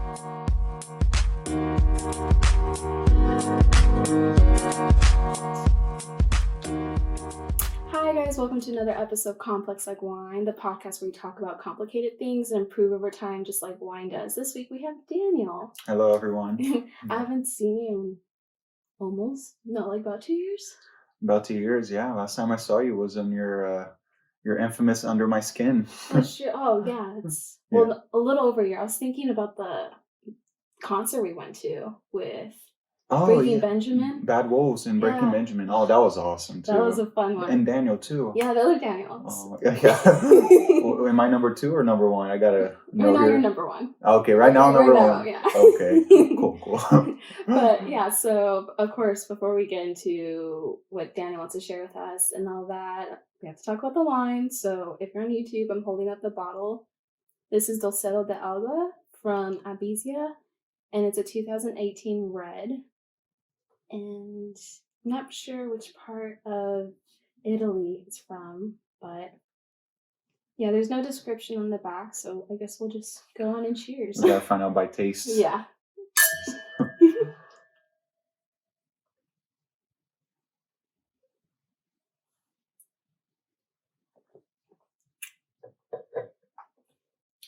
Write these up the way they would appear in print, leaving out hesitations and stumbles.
Hi guys, welcome to another episode of Complex Like Wine, the podcast where we talk about complicated things and improve over time just like wine does. This week we have Daniel. Hello, everyone. I haven't seen you in about 2 years. About 2 years, yeah. Last time I saw you was in your infamous Under My Skin. That's true. Oh yeah, it's a little over a year. I was thinking about the concert we went to with Breaking Benjamin. Bad Wolves and Breaking Benjamin. Oh, that was awesome too. That was a fun one. And Daniel too. Yeah, the other Daniels. Oh, yeah. Well, am I number 2 or number 1? I gotta know. Right now you're number 1. Okay, right now number 1. Yeah. Okay, cool. But yeah, so of course, before we get into what Daniel wants to share with us and all that, we have to talk about the wine. So if you're on YouTube, I'm holding up the bottle. This is Dulcedo de Alba from Abizia, and it's a 2018 red. And I'm not sure which part of Italy it's from, but yeah, there's no description on the back, so I guess we'll just go on and cheers. We gotta find out by taste. Yeah.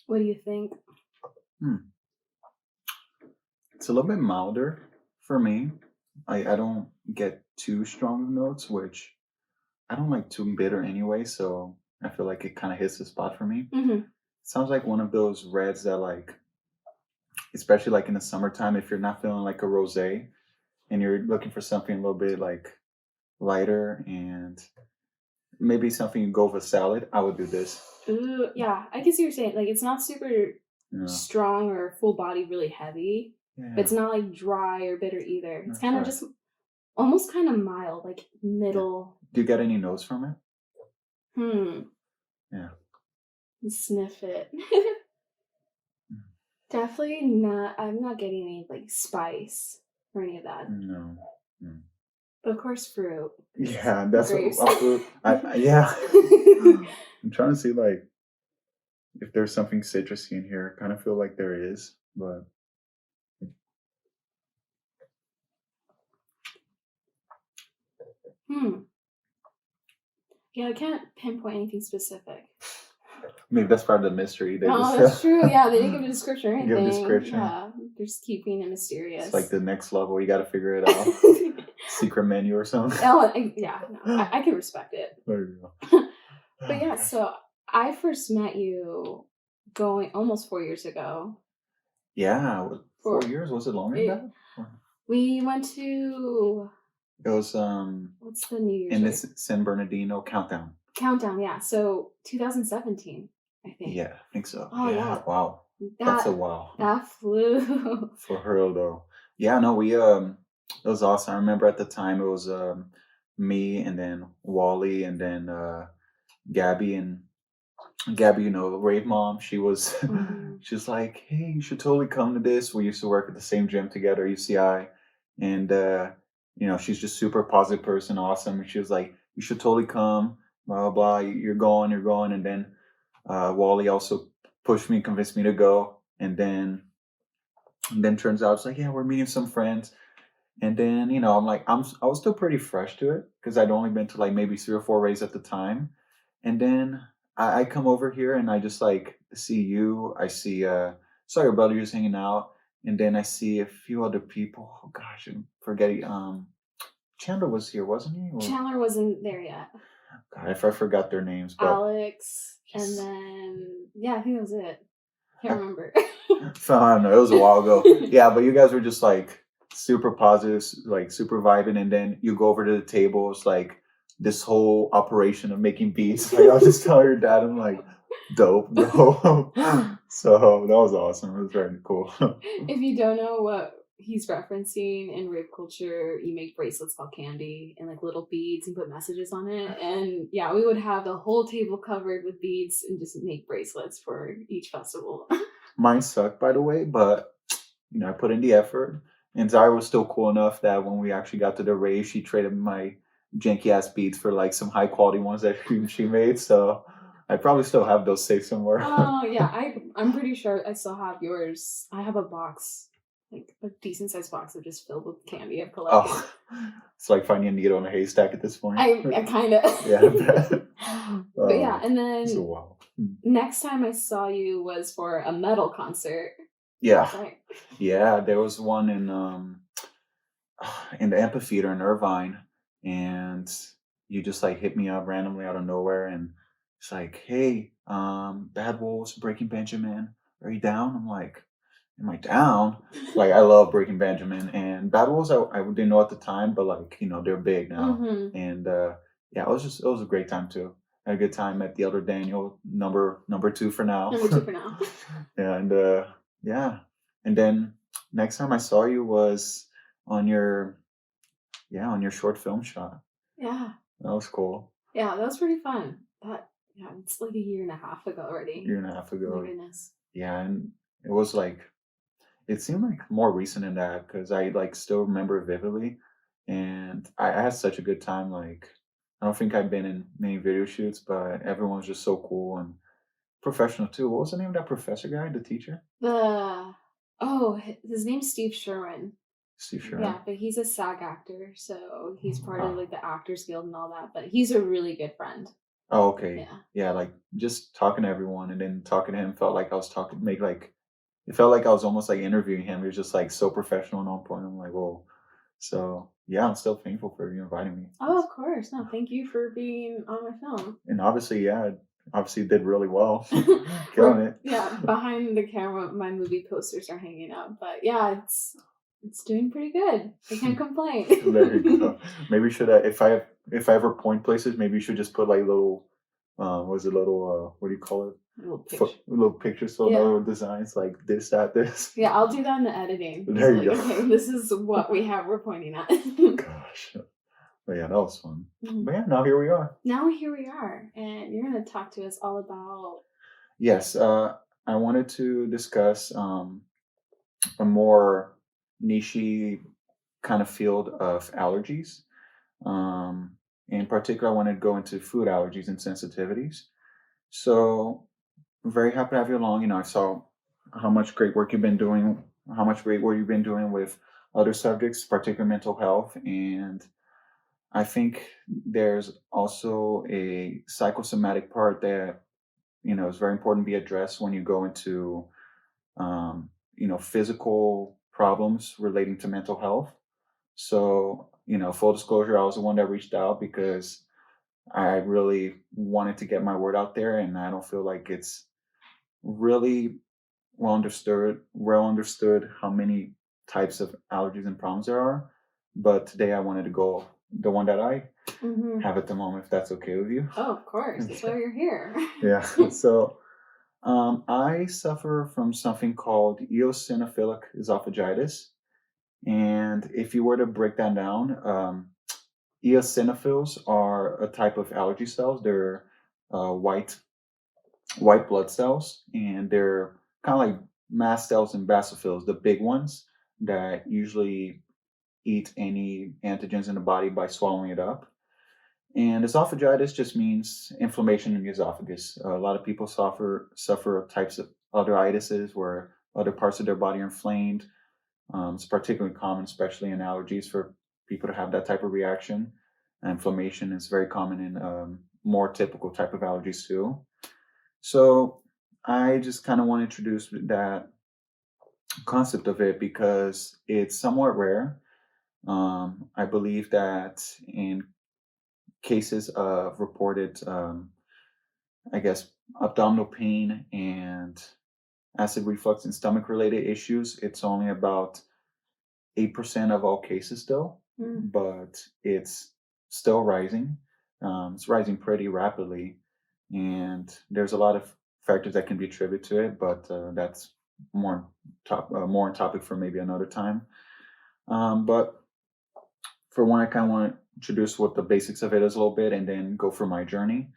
What do you think? It's a little bit milder for me. I don't get too strong notes, which I don't like too bitter anyway, so I feel like it kind of hits the spot for me. Mm-hmm. Sounds like one of those reds that, like, especially like in the summertime, if you're not feeling like a rosé and you're looking for something a little bit like lighter and maybe something you go with a salad, I would do this. Ooh, yeah, I can see what you're saying. Like, it's not super strong or full body, really heavy. Yeah. But it's not like dry or bitter either. It's kind of just almost kind of mild, like middle. Do you get any notes from it? Yeah. Sniff it. Definitely not. I'm not getting any like spice or any of that. No. But of course, fruit. Yeah, that's what fruit. Yeah. I'm trying to see like if there's something citrusy in here. I kind of feel like there is, but. Yeah, I can't pinpoint anything specific. Maybe that's part of the mystery. That's true. Yeah, they didn't give a description or anything. Give a description. Yeah, they're just keeping it mysterious. It's like the next level. You got to figure it out. Secret menu or something. Oh, yeah. No, I can respect it. There you go. But yeah, so I first met you going almost 4 years ago. Yeah, 4 years? Was it longer than that? We went to... It was what's the New Year's? In the San Bernardino countdown. Yeah. So 2017, I think. Yeah, I think so. Oh yeah. Wow. That's a wow. That flew. For real though. Yeah, no, we it was awesome. I remember at the time it was me and then Wally and then Gabby, you know, rave mom. She was she's like, hey, you should totally come to this. We used to work at the same gym together, UCI, and you know, she's just super positive person, awesome. And she was like, you should totally come, blah, blah, blah. You're going. And then Wally also pushed me, convinced me to go. And then turns out it's like, yeah, we're meeting some friends. And then, you know, I'm like, I was still pretty fresh to it because I'd only been to like maybe 3 or 4 raves at the time. And then I come over here and I just like see you. I see, saw your brother just hanging out. And then I see a few other people. Oh gosh, I'm forgetting. Chandler was here, wasn't he? Or... Chandler wasn't there yet. God, if I forgot their names. But... Alex, and then I think that was it. Can't remember. So, I don't know. It was a while ago. Yeah, but you guys were just like super positive, like super vibing, and then you go over to the table. It's like this whole operation of making beats. Like I was just telling your dad, I'm like, dope. So that was awesome. It was very cool. If you don't know what he's referencing, in rave culture, you make bracelets called candy and like little beads and put messages on it. And yeah, we would have the whole table covered with beads and just make bracelets for each festival. Mine sucked, by the way, but you know, I put in the effort. And Zara was still cool enough that when we actually got to the rave, she traded my janky ass beads for like some high quality ones that she made. So I probably still have those saved somewhere. Oh, yeah, I'm pretty sure I still have yours. I have a box, like a decent sized box of just filled with candy I've collected. Oh, it's like finding a needle in a haystack at this point. I kinda Yeah, I bet. but yeah, Oh, and so then wow. Hmm. next time I saw you was for a metal concert, Yeah, right? yeah. There was one in the amphitheater in Irvine, and you just like hit me up randomly out of nowhere, and it's like, "Hey, Bad Wolves, Breaking Benjamin, are you down?" I'm like, "Am I down?" Like, I love Breaking Benjamin and Bad Wolves. I didn't know at the time, but like, they're big now, Mhm. and yeah, it was a great time too. I had a good time at the Elder Daniel number two for now. Number 2 for now. And yeah, and then next time I saw you was on your on your short film shot. Yeah. That was cool. Yeah, that was pretty fun. Yeah, it's like a year and a half ago already. Year and a half My ago. goodness. Yeah, and it was like it seemed like more recent than that because I like still remember it vividly, and I had such a good time. Like I don't think I've been in many video shoots, but everyone was just so cool and professional too. What was the name of that professor guy, the teacher? The his name's Steve Sherman. Steve Yeah, Sharon. but he's a SAG actor, so he's part of Oh. like the Actors Guild and all that. But he's a really good friend. Oh, okay. Yeah. Yeah, like just talking to everyone and then talking to him felt like I was talking make like it felt like I was almost like interviewing him. He was just like so professional and on point. I'm like, whoa. So yeah, I'm still thankful for you inviting me. Oh, of course. No, thank you for being on my film. And obviously, yeah, obviously did really well. Killing We're it. yeah, behind the camera, my movie posters are hanging up, but yeah, it's doing pretty good. I can't There you complain. go. Maybe you should if I ever point places, maybe you should just put like little was it little what do you call it? A little picture. Little pictures, so Yeah. no designs like this, that, this. Yeah, I'll do that in the editing. Just There you like, go. okay, this is what we have we're pointing at. Gosh. But yeah, that was fun. Mhm. But yeah, now here we are. Now here we are, and you're gonna talk to us all about Yes, I wanted to discuss a more niche kind of field of allergies. Um, in particular, I wanted to go into food allergies and sensitivities. So, I'm very happy to have you along. I saw how much great work you've been doing, how much great work you've been doing with other subjects, particularly mental health. And I think there's also a psychosomatic part that is very important to be addressed when you go into um, physical problems relating to mental health. So, full disclosure, I was the one that reached out because I really wanted to get my word out there, and I don't feel like it's really well understood how many types of allergies and problems there are. But today I wanted to go the one that I Mhm. have at the moment, if that's okay with you. Oh, of course. That's why Okay. you're here. Yeah. So I suffer from something called eosinophilic esophagitis. And if you were to break that down, eosinophils are a type of allergy cells. They're white blood cells, and they're kind of like mast cells and basophils, the big ones that usually eat any antigens in the body by swallowing it up. And esophagitis just means inflammation in the esophagus. A lot of people suffer types of other itises where other parts of their body are inflamed. It's particularly common, especially in allergies, for people to have that type of reaction. And inflammation is very common in more typical type of allergies too. So I just kind of want to introduce that concept of it because it's somewhat rare. I believe that in cases of reported, I guess, abdominal pain and acid reflux and stomach related issues, it's only about 8% of all cases still, Mm. but it's still rising. It's rising pretty rapidly, and there's a lot of factors that can be attributed to it, but that's more on topic for maybe another time. But for one, I kind of want to introduce what the basics of it is a little bit, and then go through my journey.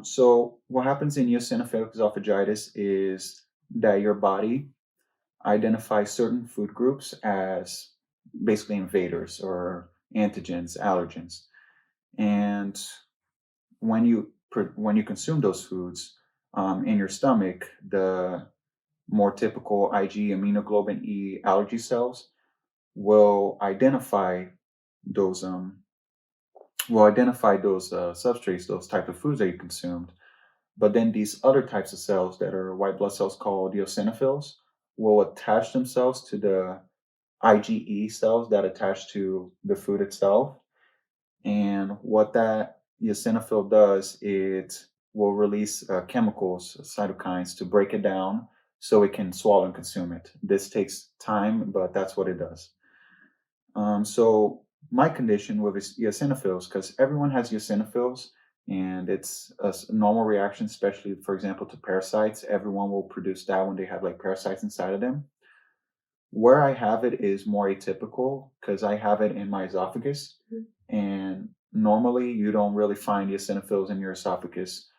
So what happens in eosinophilic esophagitis is that your body identifies certain food groups as basically invaders or antigens, allergens. And when you when you consume those foods in your stomach, the more typical Ig immunoglobulin E allergy cells will identify those substrates, those type of foods that you consumed. But then these other types of cells that are white blood cells called eosinophils will attach themselves to the IgE cells that attach to the food itself. And what that eosinophil does, it will release chemicals, cytokines, to break it down so it can swallow and consume it. This takes time, but that's what it does. So my condition with eosinophils, because everyone has eosinophils, and it's a normal reaction, especially for example to parasites. Everyone will produce that when they have like parasites inside of them. Where I have it is more atypical because I have it in my esophagus, and normally you don't really find eosinophils in your esophagus.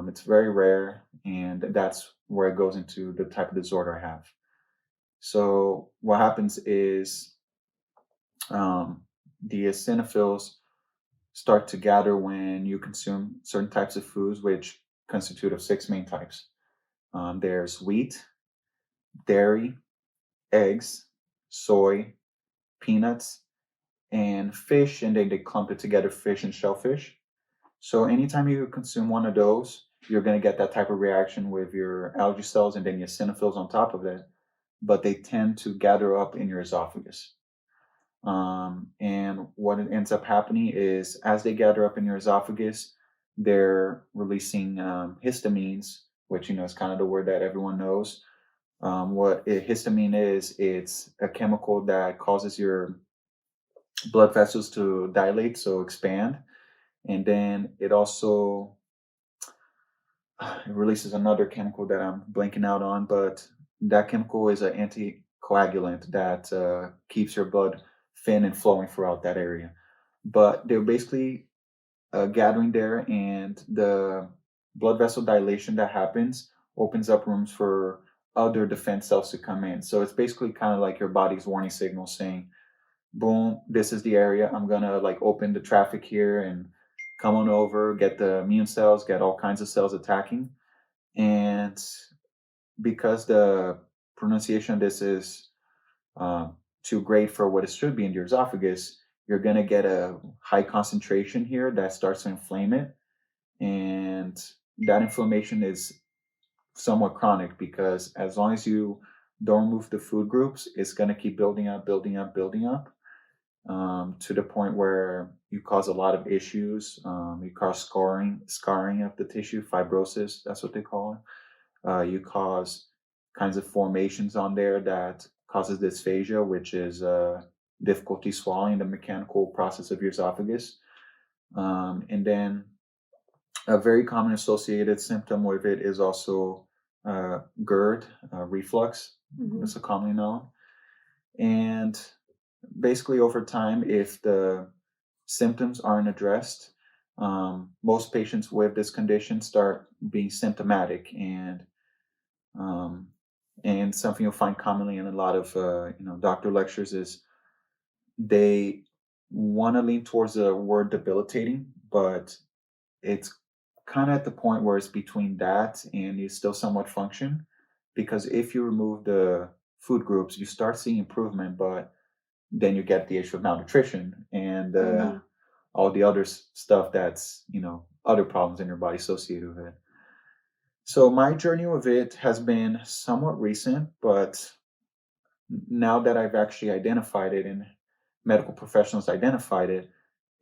It's very rare, and that's where it goes into the type of disorder I have. So what happens is um, the eosinophils start to gather when you consume certain types of foods, which constitute of six main types. There's wheat, dairy, eggs, soy, peanuts, and fish, and then they clump it together, fish and shellfish. So anytime you consume one of those, you're going to get that type of reaction with your allergy cells and then your eosinophils on top of it, but they tend to gather up in your esophagus. And what ends up happening is as they gather up in your esophagus, they're releasing histamines, which is kind of the word that everyone knows. Histamine is, it's a chemical that causes your blood vessels to dilate, so expand, and then it also it releases another chemical that I'm blanking out on, but that chemical is an anticoagulant that keeps your blood thin and flowing throughout that area. But they're basically gathering there, and the blood vessel dilation that happens opens up rooms for other defense cells to come in. So it's basically kind of like your body's warning signal saying, boom, this is the area. I'm gonna like open the traffic here and come on over, get the immune cells, get all kinds of cells attacking. And because the pronunciation of this is uh, too great for what it should be in your esophagus, you're gonna get a high concentration here that starts to inflame it. And that inflammation is somewhat chronic because as long as you don't remove the food groups, it's gonna keep building up, building up, building up. To the point where you cause a lot of issues. You cause scarring of the tissue, fibrosis, that's what they call it. You cause kinds of formations on there that causes dysphagia, which is difficulty swallowing, the mechanical process of your esophagus. And then a very common associated symptom with it is also Gerd reflux. That's a commonly known. And basically over time, if the symptoms aren't addressed, most patients with this condition start being symptomatic, um, and something you'll find commonly in a lot of doctor lectures is they want to lean towards the word debilitating, but it's kind of at the point where it's between that and you still somewhat function, because if you remove the food groups, you start seeing improvement, but then you get the issue of malnutrition and all the other stuff that's other problems in your body associated with it. So my journey with it has been somewhat recent, but now that I've actually identified it and medical professionals identified it,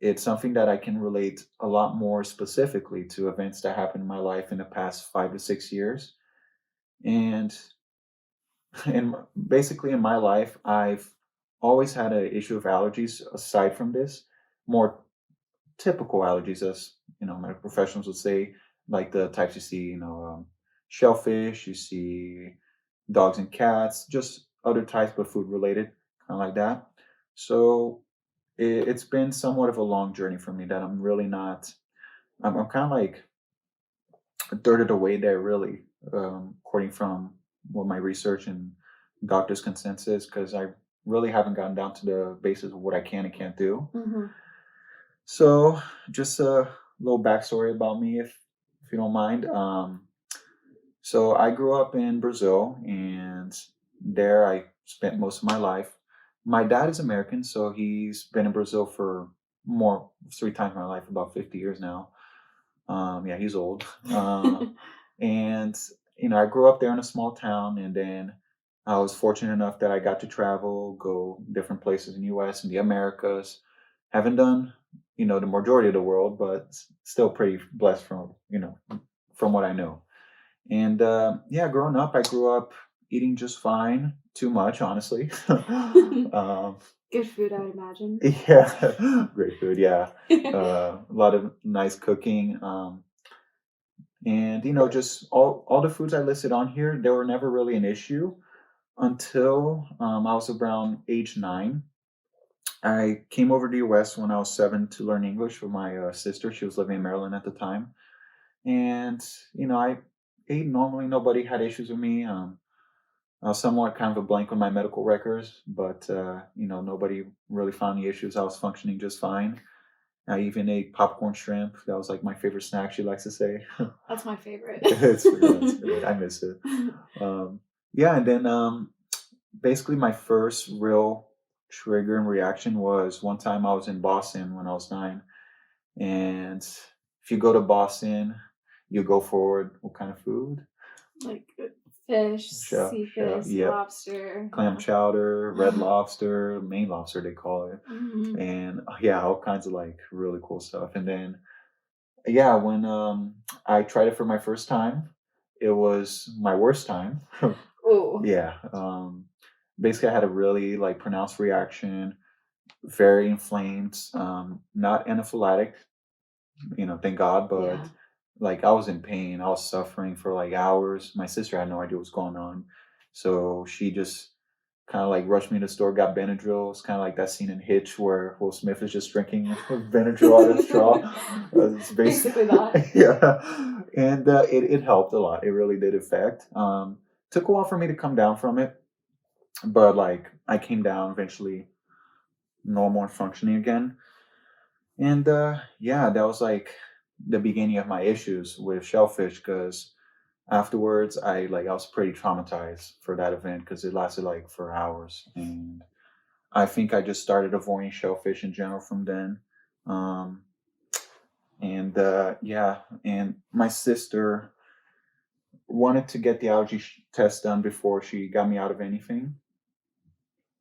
it's something that I can relate a lot more specifically to events that happened in my life in the past 5 to 6 years. And and basically in my life, I've always had an issue of allergies aside from this, more typical allergies, as medical professionals would say, like the types you see, shellfish, you see dogs and cats, just other types, but food related, kind of like that. So it's been somewhat of a long journey for me that I'm really not. I'm kind of like a third of the way there, really, according from what my research and doctor's consensus, because I really haven't gotten down to the basis of what I can and can't do. So just little backstory about me, if you don't mind. So I grew up in Brazil, and there I spent most of my life. My dad is American, so he's been in Brazil for more 3 times my life, about 50 years now. Yeah, he's old. And I grew up there in a small town, and then I was fortunate enough that I got to travel, go different places in the U.S. and the Americas. Haven't done, the majority of the world, but still pretty blessed from what I know. And yeah, growing up, I grew up eating just fine. Too much, honestly. um, Good food, I would imagine. yeah, great food. Yeah, a lot of nice cooking. And just all the foods I listed on here, they were never really an issue until I was around age 9. I came over to the U.S. when I was 7 to learn English with my sister. She was living in Maryland at the time, and I ate normally. Nobody had issues with me. I was somewhat kind of a blank on my medical records, but nobody really found any issues. I was functioning just fine. I even ate popcorn shrimp. That was like my favorite snack, she likes to say. That's my favorite. It's good. I miss it. Um, yeah, and then basically my first real trigger and reaction was one time I was in Boston when I was 9, and if you go to Boston, you go for what kind of food? Like fish, sea fish, Yep. lobster, Clam chowder, red lobster, Maine lobster they call it, Mhm. and yeah, all kinds of like really cool stuff. And then yeah, when I tried it for my first time, it was my worst time. Ooh. Yeah, basically I had a really like pronounced reaction, very inflamed, not anaphylactic, thank God, Yeah. but like I was in pain. I was suffering for like hours. My sister had no idea what was going on. So she just kind of like rushed me to the store, got Benadryl. It's kind of like that scene in Hitch where Will Smith is just drinking Benadryl out of a straw. It's Basically basically, that. yeah. And it helped a lot. It really did affect. Took a while for me to come down from it, but like I came down eventually, normal and functioning again. And yeah, that was like the beginning of my issues with shellfish because afterwards I was pretty traumatized for that event because it lasted like for hours. And I think I just started avoiding shellfish in general from then. Um, and yeah, and my sister wanted to get the allergy test done before she got me out of anything.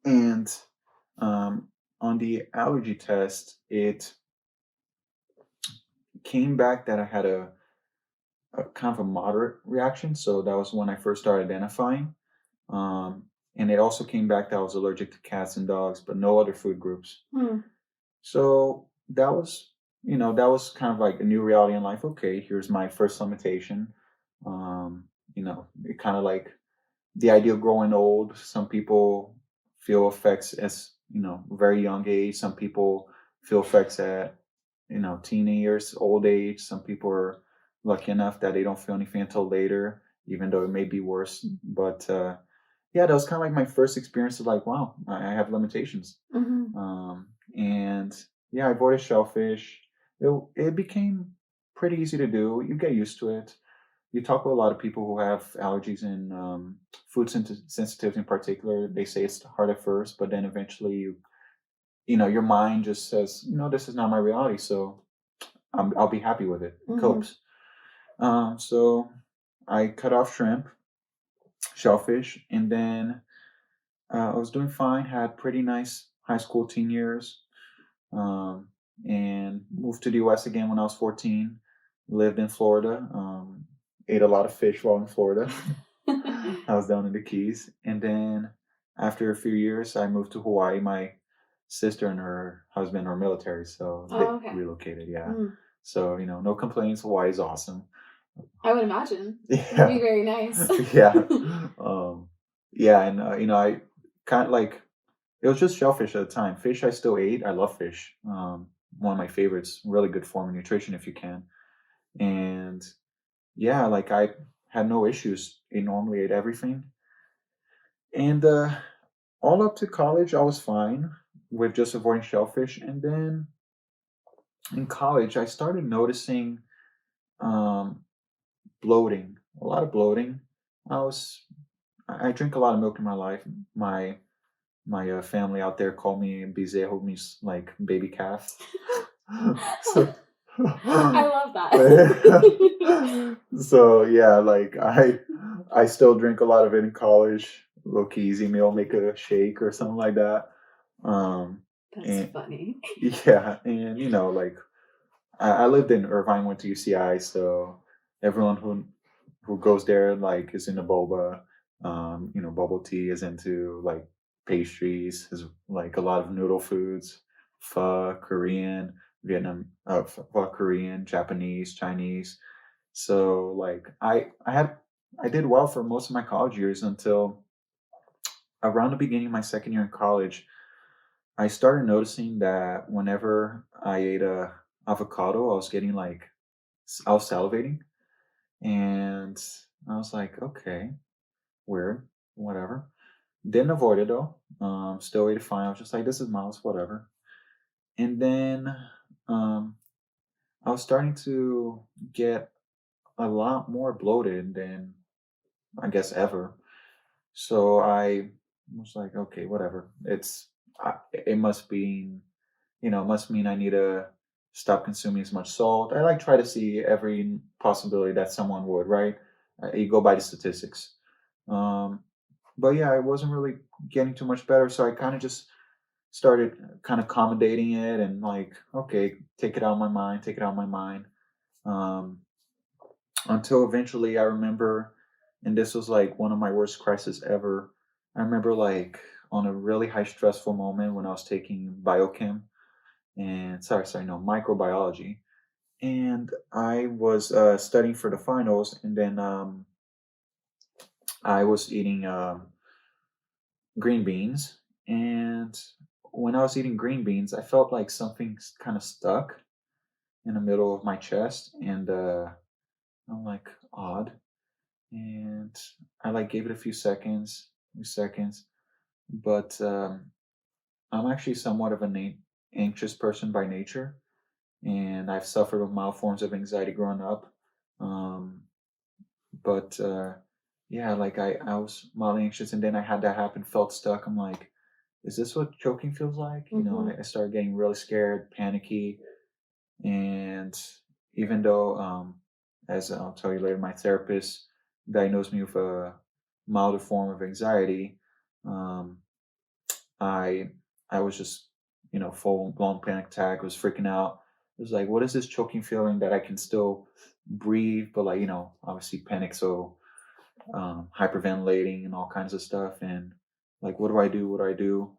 And um, on the allergy test, it came back that I had a kind of a moderate reaction. So that was when I first started identifying. Um, and it also came back that I was allergic to cats and dogs, but no other food groups. Hmm. So that was kind of like a new reality in life. Okay, here's my first limitation. It kind of like the idea of growing old. Some people feel effects as, very young age. Some people feel effects at, teen years, old age. Some people are lucky enough that they don't feel anything until later, even though it may be worse. But yeah, that was kind of like my first experience of like, wow, I have limitations. Mhm. And yeah, I avoided shellfish. It became pretty easy to do. You get used to it. You talk with a lot of people who have allergies and food sensitivity in particular. They say it's hard at first, but then eventually your mind just says, this is not my reality, so I'll be happy with it. It Mhm. copes. So I cut off shrimp, shellfish, and then I was doing fine. Had pretty nice high school teen years, um, and moved to the U.S. again when I was 14. Lived in Florida. Ate a lot of fish while in Florida. I was down in the Keys, and then after a few years, I moved to Hawaii. My sister and her husband are military, so they Oh, okay. relocated. Yeah, Mm. so no complaints. Hawaii is awesome. I would imagine. It'd be Yeah, very nice. yeah, yeah, and I kind of like it was just shellfish at the time. Fish I still ate. I love fish. One of my favorites. Really good form of nutrition if you can. And yeah, like I had no issues. I normally ate everything. And all up to college, I was fine with just avoiding shellfish. And then in college, I started noticing um, bloating, a lot of bloating. I was I drink a lot of milk in my life. My my family out there call me bezerro, means like baby calf. So, I love that. so yeah, like I still drink a lot of it in college. Low key easy meal, make a shake or something like that. Um, That's and funny. yeah, and like I lived in Irvine, went to UCI, so everyone who goes there like is into boba. Bubble tea is into like pastries, is like a lot of noodle foods, pho, Korean, pho, Korean, Japanese, Chinese. So like I did well for most of my college years until around the beginning of my second year in college. I started noticing that whenever I ate a avocado, I was getting like I was salivating, and I was like, okay, weird, whatever. Didn't avoid it though. Still ate it fine. I was just like, this is miles, whatever. And then um, I was starting to get a lot more bloated than I guess ever. So I was like, okay, whatever. It must be, must mean I need to stop consuming as much salt. I like try to see every possibility that someone would, right? You go by the statistics. Um, but yeah, I wasn't really getting too much better, so I kind of just started kind of accommodating it and like, okay, take it out of my mind, take it out of my mind. Um, until eventually I remember, and this was like one of my worst crises ever. I remember like on a really high stressful moment when I was taking biochem and sorry, no, microbiology. And I was studying for the finals, and then I was eating green beans. And when I was eating green beans, I felt like something kind of stuck in the middle of my chest, and I'm like odd. And I like gave it a few seconds, but I'm actually somewhat of an anxious person by nature, and I've suffered with mild forms of anxiety growing up. Um, but yeah, like I was mildly anxious, and then I had that happen, felt stuck. I'm like, is this what choking feels like? Mhm. I started getting really scared, panicky, and even though, as I'll tell you later, my therapist diagnosed me with a milder form of anxiety. Um, I I was just, full blown panic attack. Was freaking out. It was like, what is this choking feeling that I can still breathe, but like, obviously panic, so hyperventilating and all kinds of stuff. And like, what do I do? What do I do?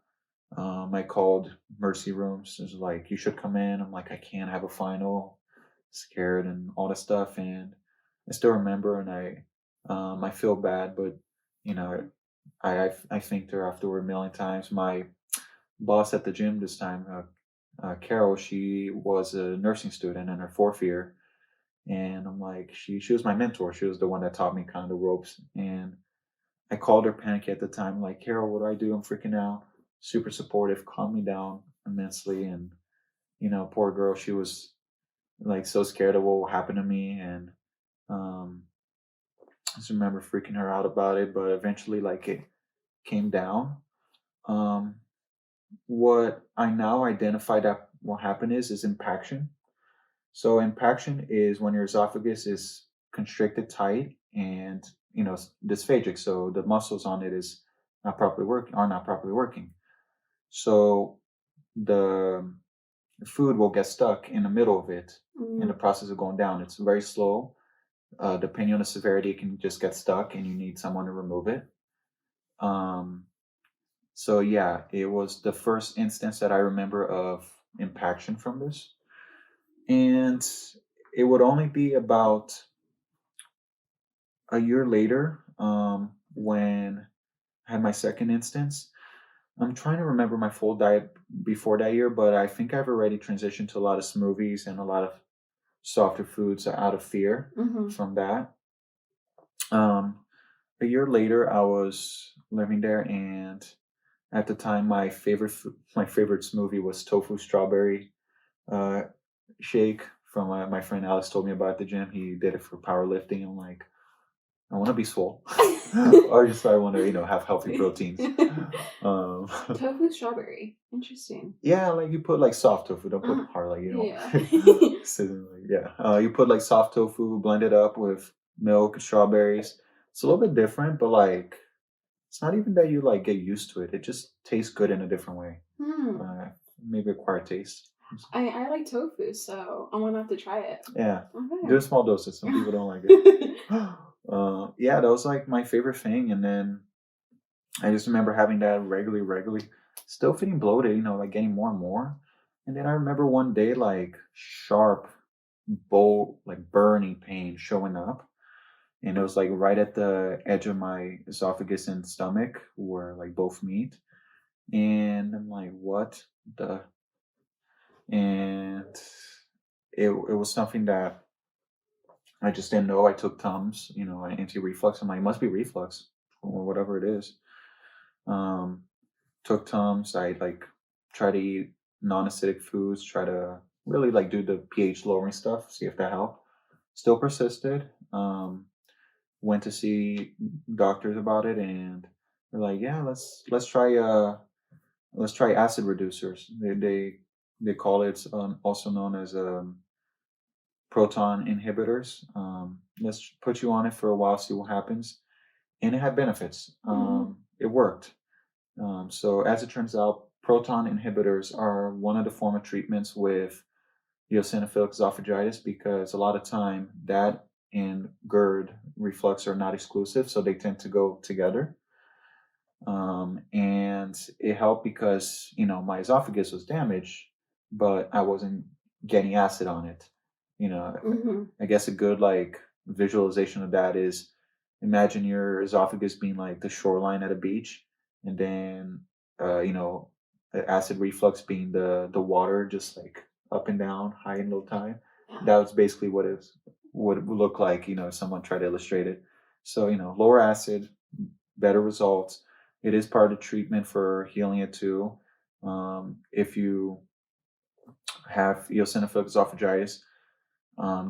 I called emergency rooms. It was like, you should come in. I'm like, I can't have a final, scared and all that stuff. And I still remember, and I feel bad, but you know, I thanked her afterward a million times. My boss at the gym this time, Carol, she was a nursing student in her fourth year, and I'm like, she was my mentor. She was the one that taught me kind of the ropes, and I called her panicky at the time, like, Carol, what do I do? I'm freaking out. Super supportive, calmed me down immensely. And, poor girl, she was like so scared of what will happen to me. And um, I just remember freaking her out about it, but eventually, like, it came down. Um, what I now identify that what happened is impaction. So impaction is when your esophagus is constricted tight and dysphagic. So the muscles on it is not properly working are not properly working. So the food will get stuck in the middle of it in the Mm. process of going down. It's very slow. Depending on the severity, it can just get stuck and you need someone to remove it. Um, so yeah, it was the first instance that I remember of impaction from this. And it would only be about a year later, when I had my second instance. I'm trying to remember my full diet before that year, but I think I've already transitioned to a lot of smoothies and a lot of softer foods out of fear Mhm. from that. Um, a year later, I was living there, and at the time, my favorite smoothie was tofu strawberry. Uh, shake from my friend Alex told me about at the gym. He did it for powerlifting. I'm like, I want to be swole, or just I want to have healthy proteins. Um, Tofu strawberry. Interesting. yeah, like you put like soft tofu. Don't put Uh-huh. hard like Yeah. yeah. You put like soft tofu, blend it up with milk and strawberries. It's a little bit different, but like it's not even that you like get used to it. It just tastes good in a different way. Hmm. Uh, Maybe acquired taste. I like tofu, so I'm gonna have to try it. Yeah, do Okay. in small doses. Some people don't like it. Yeah, that was like my favorite thing, and then I just remember having that regularly, still feeling bloated, like getting more and more. And then I remember one day, like sharp, bold, like burning pain showing up. And it was like right at the edge of my esophagus and stomach where like both meet. And I'm like, what the? And it was something that I just didn't know. I took Tums, an anti-reflux. I'm like, it must be reflux or whatever it is. Um, Took Tums. I like try to eat non-acidic foods, try to really like do the pH lowering stuff, see if that helped. Still persisted. Went to see doctors about it, and they're like, "Yeah, let's try acid reducers." They call it also known as proton inhibitors. Let's put you on it for a while, see what happens, and it had benefits. Mhm. It worked. So as it turns out, proton inhibitors are one of the form of treatments with eosinophilic esophagitis because a lot of time that and GERD reflux are not exclusive, so they tend to go together. And it helped because my esophagus was damaged, but I wasn't getting acid on it. You know, Mhm. I guess a good like visualization of that is imagine your esophagus being like the shoreline at a beach, and then acid reflux being the water just like up and down, high and low tide. Yeah. That was basically what it would look like, if someone tried to illustrate it. So, lower acid, better results. It is part of the treatment for healing it too. If you have eosinophilic esophagitis,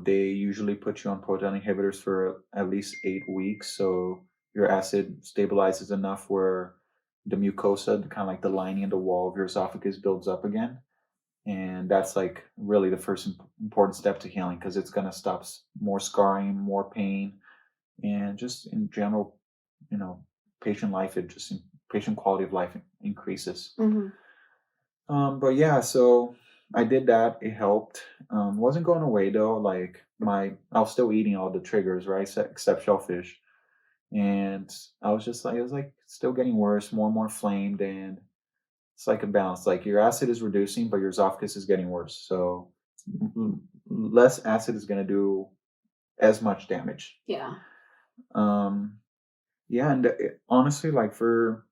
they usually put you on proton inhibitors for at least 8 weeks. So your acid stabilizes enough where the mucosa, kind of like the lining of the wall of your esophagus, builds up again. And that's like really the first important step to healing because it's going to stop more scarring, more pain, and just in general, you know, patient life, patient quality of life increases. Mhm. But yeah, so I did that. It helped. Wasn't going away though. Like I was still eating all the triggers, right? Except shellfish, and I was just like, it was like still getting worse, more and more inflamed, and it's like a balance. Like your acid is reducing, but your esophagus is getting worse. So less acid is going to do as much damage. Yeah. Um, yeah, and honestly, like for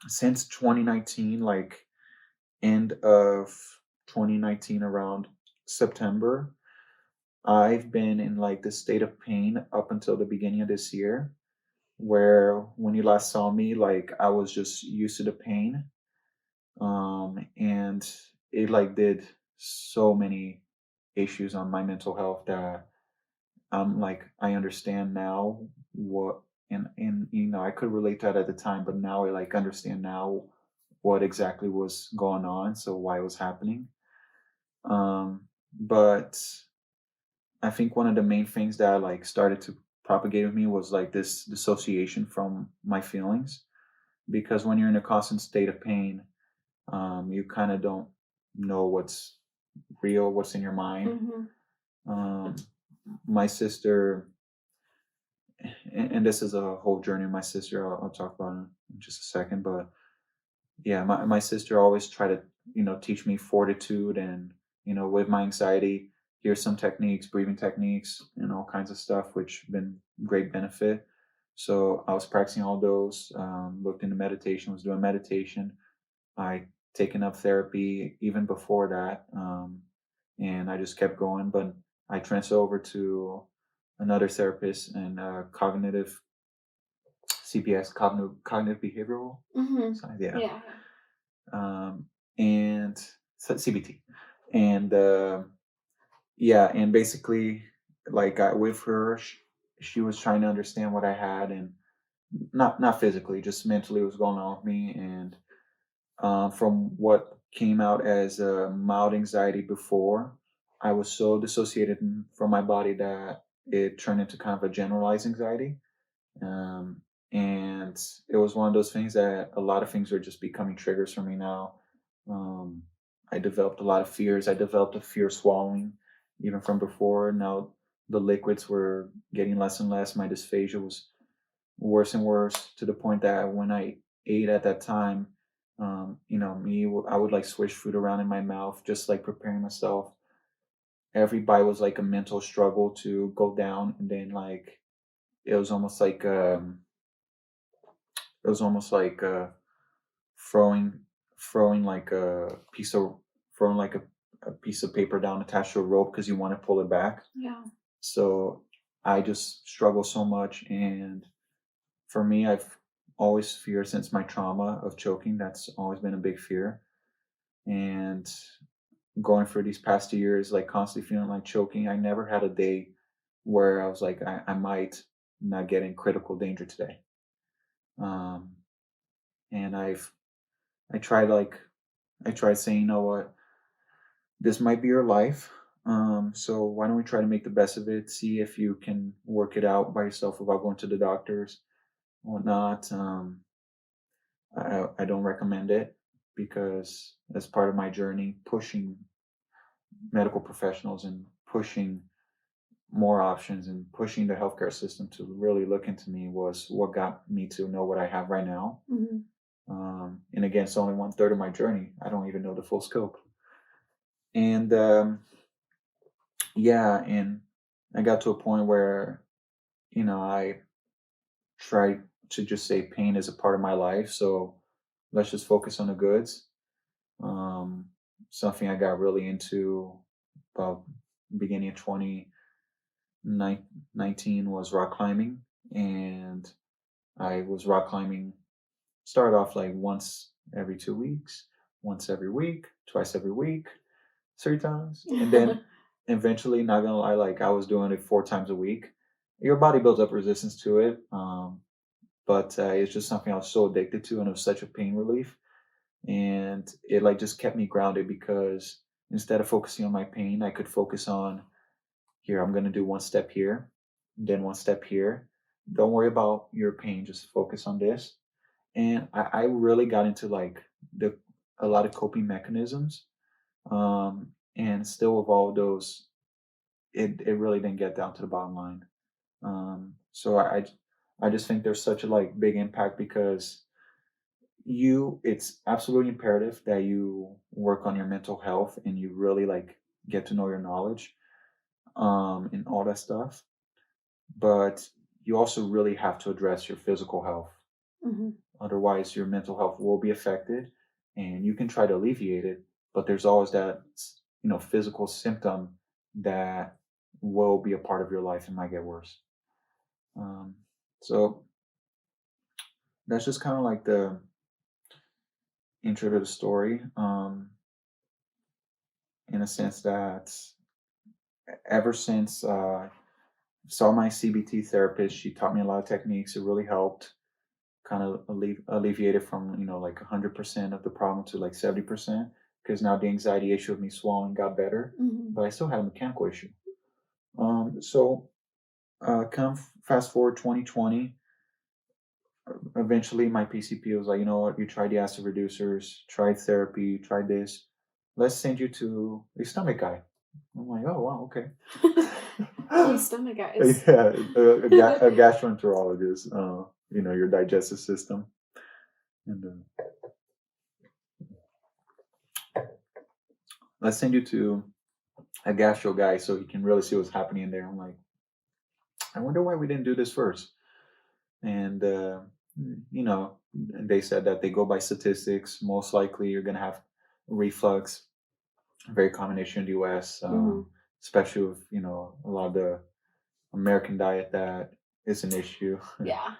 since 2019, like end of 2019 around September, I've been in like this state of pain up until the beginning of this year, where when you last saw me, like I was just used to the pain. And it like did so many issues on my mental health that I'm like, I understand now what, and I could relate to that at the time, but now I like understand now what exactly was going on, so why it was happening. But I think one of the main things that like started to propagate with me was like this dissociation from my feelings, because when you're in a constant state of pain, you kind of don't know what's real, what's in your mind. Mhm. Um, my sister, and this is a whole journey of my sister. I'll talk about it in just a second, but yeah, my sister always tried to teach me fortitude, and with my anxiety, here's some techniques, breathing techniques, and all kinds of stuff, which been great benefit. So I was practicing all those. Looked into meditation, was doing meditation. I taken up therapy even before that, and I just kept going. But I transferred over to another therapist and cognitive CBS, cognitive behavioral Mhm. science. Yeah, Yeah. um, and CBT, and yeah, and basically, like with her, she was trying to understand what I had, and not physically, just mentally, what was going on with me, and from what came out as mild anxiety before, I was so dissociated from my body that it turned into kind of a generalized anxiety. Um, and it was one of those things that a lot of things are just becoming triggers for me now. Um, I developed a lot of fears. I developed a fear of swallowing, even from before. Now the liquids were getting less and less. My dysphagia was worse and worse to the point that when I ate at that time, I would like swish food around in my mouth, just like preparing myself. Every bite was like a mental struggle to go down, and then like it was almost like it was almost like throwing throwing like a piece of throwing like a piece of paper down attached to a rope because you want to pull it back. Yeah. So I just struggle so much, and for me, I've always feared since my trauma of choking. That's always been a big fear. And going through these past 2 years, like constantly feeling like choking, I never had a day where I was like, I might not get in critical danger today. Um, and I tried like, I tried saying, you know what, this might be your life. So why don't we try to make the best of it? See if you can work it out by yourself without going to the doctors, whatnot. I don't recommend it because as part of my journey, pushing medical professionals and pushing more options and pushing the healthcare system to really look into me was what got me to know what I have right now. Hmm. And again, it's only one third of my journey. I don't even know the full scope. And yeah, and I got to a point where, I tried to just say pain is a part of my life. So let's just focus on the goods. Um, Something I got really into about beginning of 2019 was rock climbing, and I was rock climbing. Started off like once every 2 weeks, once every week, twice every week, 3 times, and then eventually, not gonna lie, like I was doing it 4 times a week. Your body builds up resistance to it, but it's just something I was so addicted to, and it was such a pain relief, and it like just kept me grounded because instead of focusing on my pain, I could focus on, here, I'm going to do one step here, then one step here. Don't worry about your pain, just focus on this. And I really got into like the a lot of coping mechanisms, and still with all those, it really didn't get down to the bottom line. So I just think there's such a like big impact because it's absolutely imperative that you work on your mental health and you really like get to know your knowledge, and all that stuff, but you also really have to address your physical health. Hmm. Otherwise your mental health will be affected, and you can try to alleviate it, but there's always that physical symptom that will be a part of your life and might get worse. um, so that's just kind of like the intro to the story, in a sense that ever since saw my CBT therapist, she taught me a lot of techniques. It really helped kind of alleviate it from like 100% of the problem to like 70%, because now the anxiety issue of me swallowing got better, Hmm. but I still had a mechanical issue. So come fast forward 2020. Eventually, my PCP was like, you know what, you tried the acid reducers, tried therapy, tried this. Let's send you to a stomach guy. I'm like, oh wow, okay. These stomach guys. Yeah, a gastroenterologist. Your digestive system, and let's send you to a gastro guy so he can really see what's happening in there. I'm like, I wonder why we didn't do this first. And they said that they go by statistics. Most likely, you're gonna have reflux, a very common issue in the U.S., Hmm. especially with a lot of the American diet that is an issue. Yeah.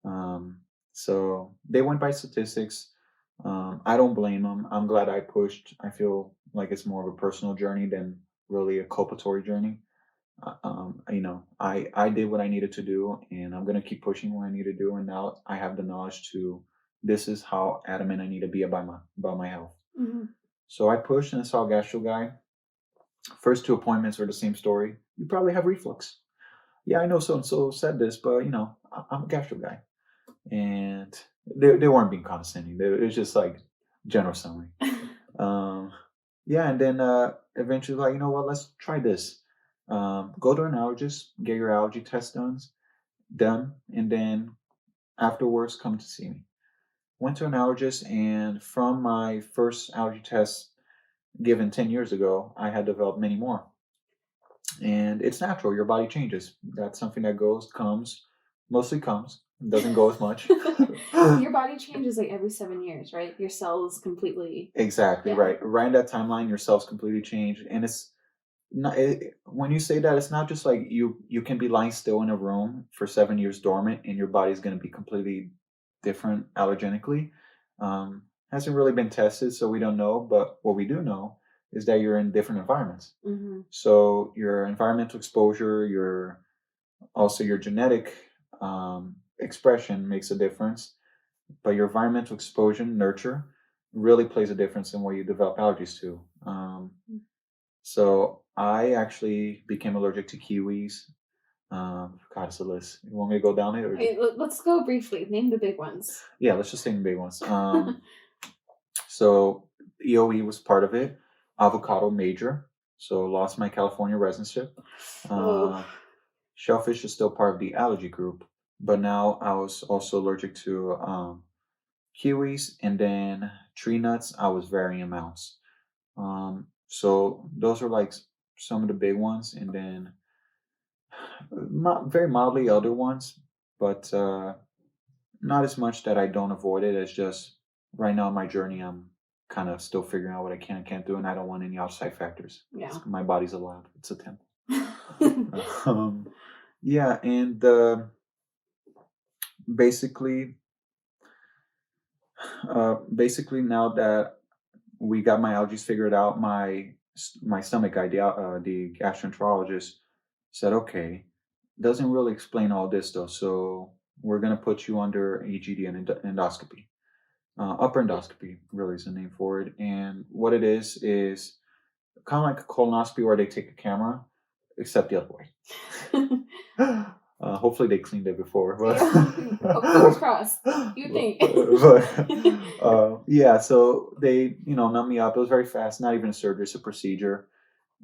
um, so they went by statistics. I don't blame them. I'm glad I pushed. I feel like it's more of a personal journey than really a culpatory journey. I did what I needed to do, and I'm gonna keep pushing what I need to do. And now I have the knowledge to. This is how adamant I need to be about my health. Mhm. So I pushed and I saw a gastro guy. First two appointments were the same story. You probably have reflux. Yeah, I know so and so said this, but I'm a gastro guy, and they weren't being condescending. It was just like general summary. Um, yeah, and then eventually, like, you know what? Let's try this. Go to an allergist, get your allergy test done, and then afterwards, come to see me. Went to an allergist, and from my first allergy test given 10 years ago, I had developed many more. And it's natural; your body changes. That's something that mostly comes, doesn't go as much. Your body changes like every 7 years, right? Your cells completely. Exactly Yeah. right. Right in that timeline, your cells completely change, and it's not when you say that, it's not just like you can be lying still in a room for 7 years dormant, and your body's going to be completely different allergenically. Hasn't really been tested, so we don't know. But what we do know is that you're in different environments. Mhm. So your environmental exposure, your genetic expression makes a difference, but your environmental exposure, nurture, really plays a difference in what you develop allergies to. So I actually became allergic to kiwis. God, it's a list. You want me to go down it, or Okay, let's go briefly. Name the big ones. yeah, let's just name the big ones. So EOE was part of it. Avocado major. So lost my California residentship. Oh. Shellfish is still part of the allergy group, but now I was also allergic to kiwis, and then tree nuts. I was varying amounts. So those are like some of the big ones, and then very mildly other ones, but not as much that I don't avoid it. It's just right now in my journey, I'm kind of still figuring out what I can and can't do, and I don't want any outside factors. Yeah. My body's allowed; it's a temple. um, yeah, and basically, basically now that we got my allergies figured out, my stomach guy, the gastroenterologist, said, "Okay, doesn't really explain all this though, so we're gonna put you under EGD and endoscopy. Upper endoscopy really is the name for it, and what it is kind of like a colonoscopy where they take a camera, except the other way." Hopefully they cleaned it before, but Yeah. Fingers crossed. You think. yeah, so they numb me up. It was very fast, not even a surgery, it's a procedure,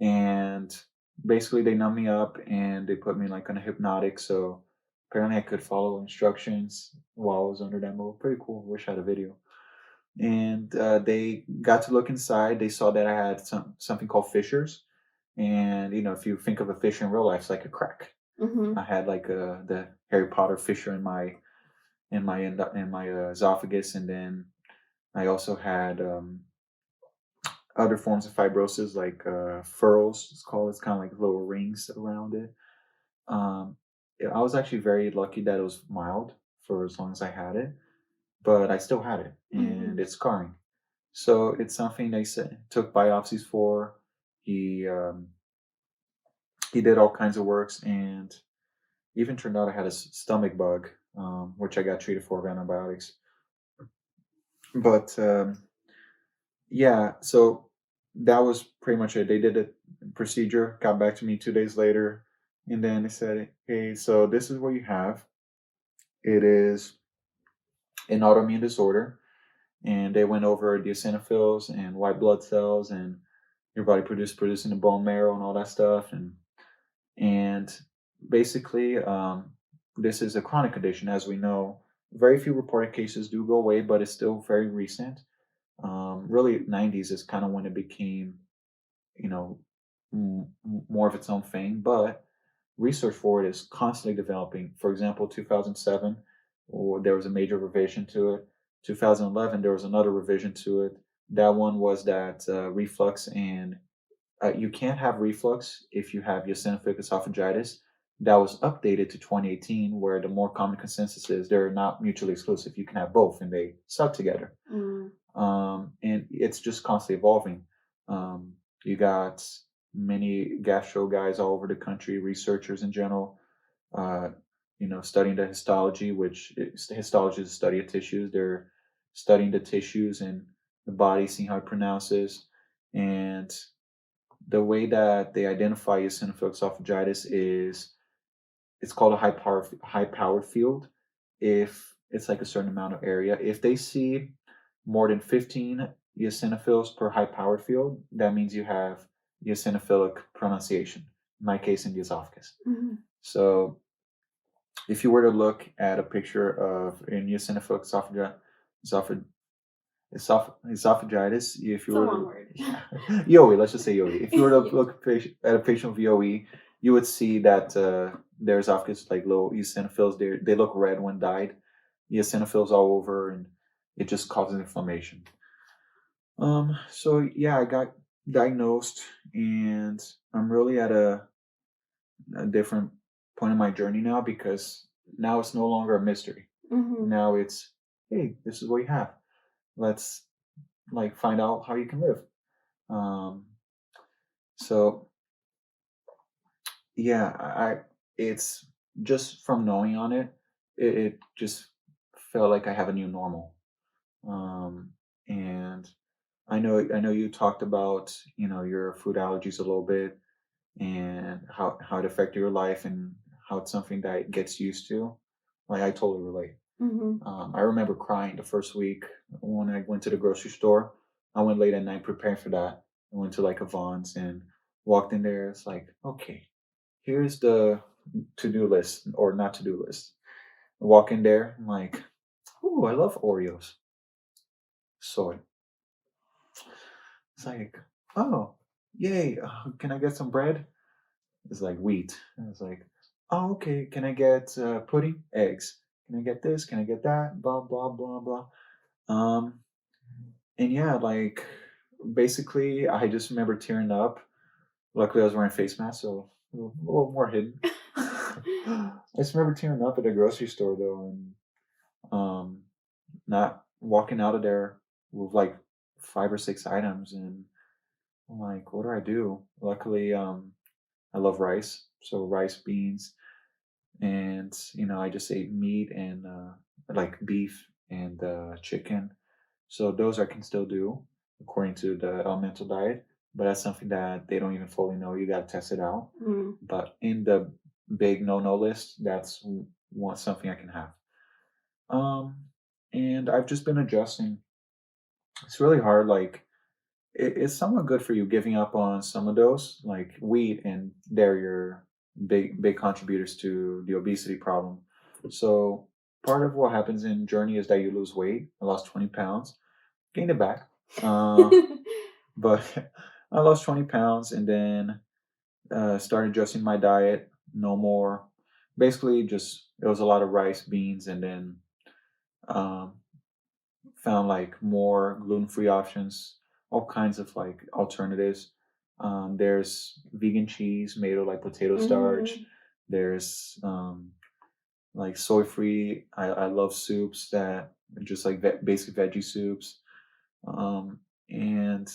and basically they numb me up and they put me like on a hypnotic. So apparently I could follow instructions while I was under that mode. Pretty cool. Wish I had a video. And they got to look inside. They saw that I had something called fissures, and if you think of a fissure in real life, it's like a crack. Mhm. I had like the Harry Potter fissure in my esophagus, and then I also had other forms of fibrosis like furrows. It's called. It's kind of like little rings around it. I was actually very lucky that it was mild for as long as I had it, but I still had it, and Mhm. it's scarring. So it's something they said took biopsies for. He um, he did all kinds of works, and even turned out I had a stomach bug, which I got treated for with antibiotics. But yeah, so that was pretty much it. They did a procedure, got back to me 2 days later, and then they said, "Hey, so this is what you have. It is an autoimmune disorder." And they went over the eosinophils and white blood cells and your body producing the bone marrow and all that stuff, and basically this is a chronic condition, as we know. Very few reported cases do go away, but it's still very recent. Really, 90s is kind of when it became, you know, more of its own thing. But research for it is constantly developing. For example, 2007, there was a major revision to it. 2011, there was another revision to it. That one was that reflux and you can't have reflux if you have eosinophilic esophagitis. That was updated to 2018, where the more common consensus is they're not mutually exclusive. You can have both, and they suck together. Mm. And it's just constantly evolving. You got many gastro guys all over the country, researchers in general, uh, studying the histology, histology is the study of tissues. They're studying the tissues and the body, seeing how it pronounces. And the way that they identify eosinophilic esophagitis is it's called a high powered field. If it's like a certain amount of area, if they see more than 15 eosinophils per high powered field, that means you have eosinophilic pronunciation. In my case, in the esophagus. Mhm. So if you were to look at a picture of an eosinophilic esophagitis, if you It's a were long to, word. yeah, EOE, let's just say EOE. If you were to Yeah. look at a patient with EOE, you would see that their esophagus, like little eosinophils, they look red when dyed, eosinophils all over, and it just causes inflammation. So yeah, I got diagnosed, and I'm really at a different point in my journey now because now it's no longer a mystery. Mhm. Now it's, hey, this is what you have. Let's like find out how you can live. Um, so yeah, it's just from knowing on it, it just felt like I have a new normal. And I know you talked about your food allergies a little bit and how it affected your life and how it's something that gets used to. Like I totally relate. Mhm. I remember crying the first week when I went to the grocery store. I went late at night preparing for that. I went to like a Vons and walked in there. It's like, okay, here's the to-do list or not to-do list. I walk in there, I'm like, oh, I love Oreos. Soy. It's like, oh, yay! Can I get some bread? It's like wheat. And it's like, oh, okay. Can I get pudding? Eggs. Can I get this? Can I get that? Blah blah blah blah. Um, and yeah, like basically, I just remember tearing up. Luckily, I was wearing a face mask, so a little more hidden. I just remember tearing up at the grocery store though, and um, not walking out of there with like 5 or 6 items, and I'm like, what do I do? Luckily, I love rice, so rice, beans, and I just ate meat and like beef and chicken. So those I can still do according to the elemental diet, but that's something that they don't even fully know. You got to test it out. Mm. But in the big no list, that's one something I can have. Um, and I've just been adjusting. It's really hard. Like it's somewhat good for you giving up on some of those, like wheat and dairy are big contributors to the obesity problem. So part of what happens in journey is that you lose weight. I lost 20 pounds, gained it back, uh, but I lost 20 pounds and then started adjusting my diet. No more, basically just it was a lot of rice, beans, and then um, found like more gluten-free options, all kinds of like alternatives. There's vegan cheese made of like potato starch. Mhm. There's like soy-free. I love soups that are just like basic veggie soups. And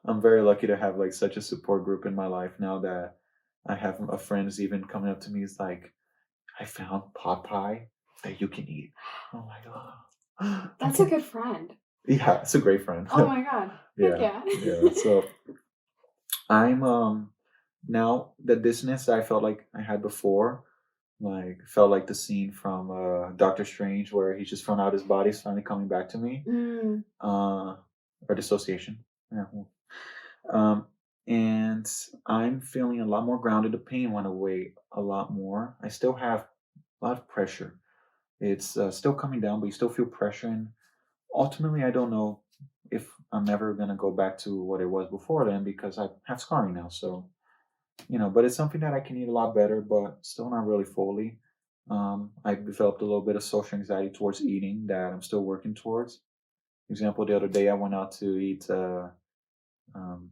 I'm very lucky to have like such a support group in my life now that I have a friends even coming up to me. It's like, I found pot pie that you can eat. Oh my god. I That's a can good friend. Yeah, it's a great friend. Oh my god. Heck Yeah, yeah. yeah. So I'm now the dissonance that I felt like I had before, like felt like the scene from Doctor Strange where he's just thrown out his body's finally coming back to me. Mm. Uh or dissociation. Yeah. Um and I'm feeling a lot more grounded. The pain went away a lot more. I still have a lot of pressure. It's still coming down, but you still feel pressure. And ultimately, I don't know if I'm ever going to go back to what it was before then because I have scarring now. So, but it's something that I can eat a lot better, but still not really fully. I developed a little bit of social anxiety towards eating that I'm still working towards. Example, the other day I went out to eat,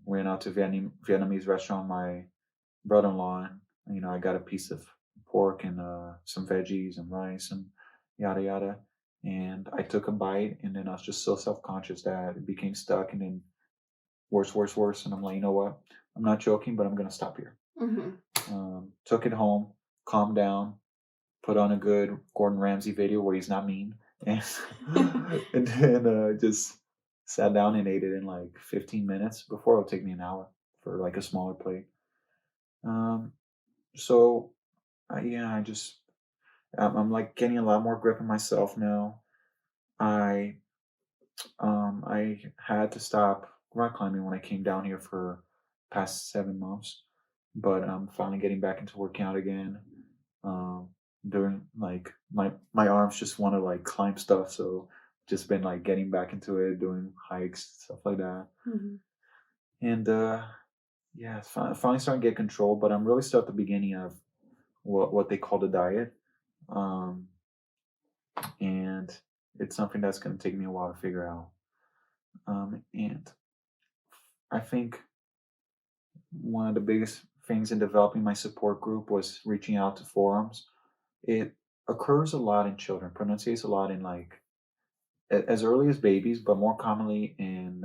went out to Vietnamese restaurant, my brother-in-law, and I got a piece of pork and some veggies and rice and yada yada. And I took a bite, and then I was just so self-conscious that it became stuck. And then worse, worse, worse. And I'm like, you know what? I'm not joking, but I'm gonna stop here. Mhm. Took it home, calmed down, put on a good Gordon Ramsay video where he's not mean, and and then just sat down and ate it in like 15 minutes. Before it'll take me an hour for like a smaller plate. Um, so yeah, I'm like getting a lot more grip on myself now. I I had to stop rock climbing when I came down here for past 7 months, but I'm finally getting back into working out again. Um, Doing like my arms just want to like climb stuff, so just been like getting back into it, doing hikes, stuff like that, Mhm. and yeah, it's finally starting to get control. But I'm really still at the beginning of what they call the diet, um, and it's something that's going to take me a while to figure out. And I think one of the biggest things in developing my support group was reaching out to forums. It occurs a lot in children, pronunciates a lot in like as early as babies, but more commonly in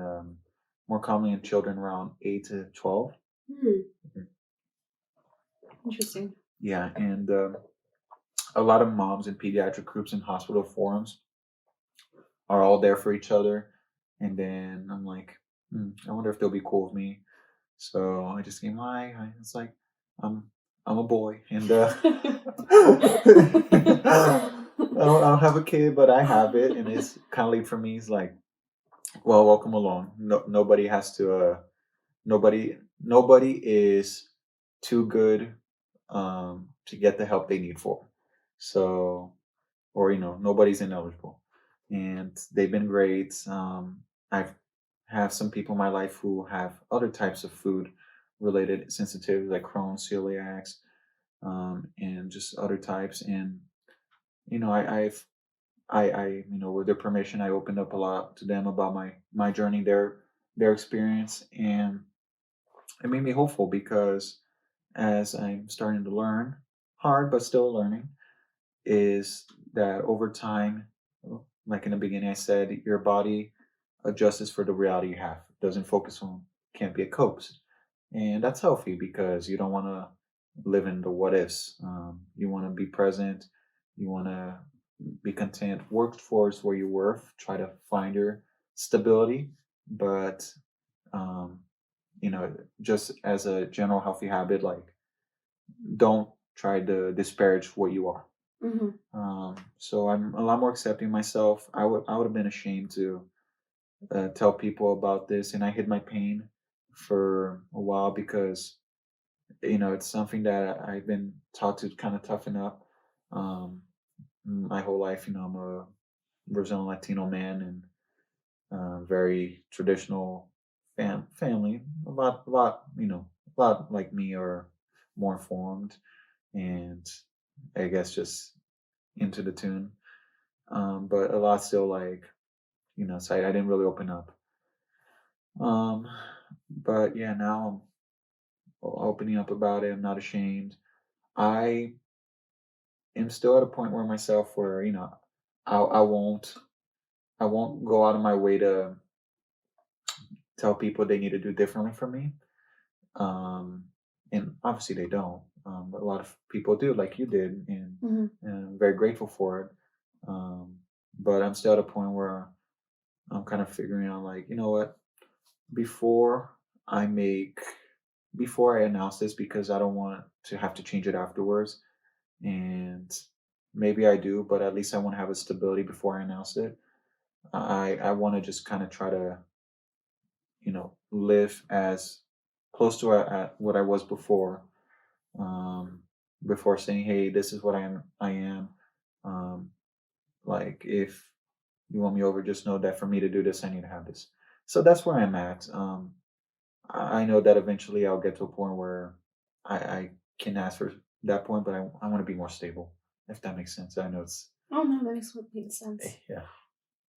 children around 8 to 12. Hmm. Mhm. Interesting. Yeah, and a lot of moms in pediatric groups and hospital forums are all there for each other. And then I'm like, I wonder if they'll be cool with me. So I just came, hi, hi. It's like, I'm I'm a boy, and I don't have a kid, but I have it, and it's kind of like for me. It's like, well, welcome along. No, nobody has to. Nobody is too good to get the help they need for. So, or nobody's ineligible, and they've been great. I've have some people in my life who have other types of food related sensitivities like Crohn's, celiacs, and just other types. And I with their permission, I opened up a lot to them about my journey, their experience, and it made me hopeful because as I'm starting to learn, hard but still learning, is that over time, like in the beginning, I said, your body adjusts for the reality you have. Doesn't focus on can't be a copes, and that's healthy because you don't want to live in the what ifs. You want to be present. You want to be content. Work towards where you're worth. Try to find your stability, but um, just as a general healthy habit, like don't try to disparage what you are. Mhm. So I'm a lot more accepting myself. I would have been ashamed to tell people about this, and I hid my pain for a while because it's something that I've been taught to kind of toughen up. Um, my whole life, I'm a Brazilian Latino man and very traditional family. A lot like me are more informed and I guess just into the tune. But a lot still like so I didn't really open up. Um, but yeah, now I'm opening up about it. I'm not ashamed. I am still at a point where myself where I won't go out of my way to tell people they need to do differently from me. Um, and obviously they don't. But a lot of people do, like you did, Mhm. and I'm very grateful for it. Um, but I'm still at a point where I'm kind of figuring out, like, you know what, before I make, before I announce this, because I don't want to have to change it afterwards. And maybe I do, but at least I want to have a stability before I announce it. I want to just kind of try to, live as close to at what I was before, um, before saying, "Hey, this is what I am." Um, like, if you want me over, just know that for me to do this, I need to have this. So that's where I'm at. I know that eventually I'll get to a point where I can ask for that point, but I want to be more stable, if that makes sense. I know it's Oh no, that makes complete sense. yeah.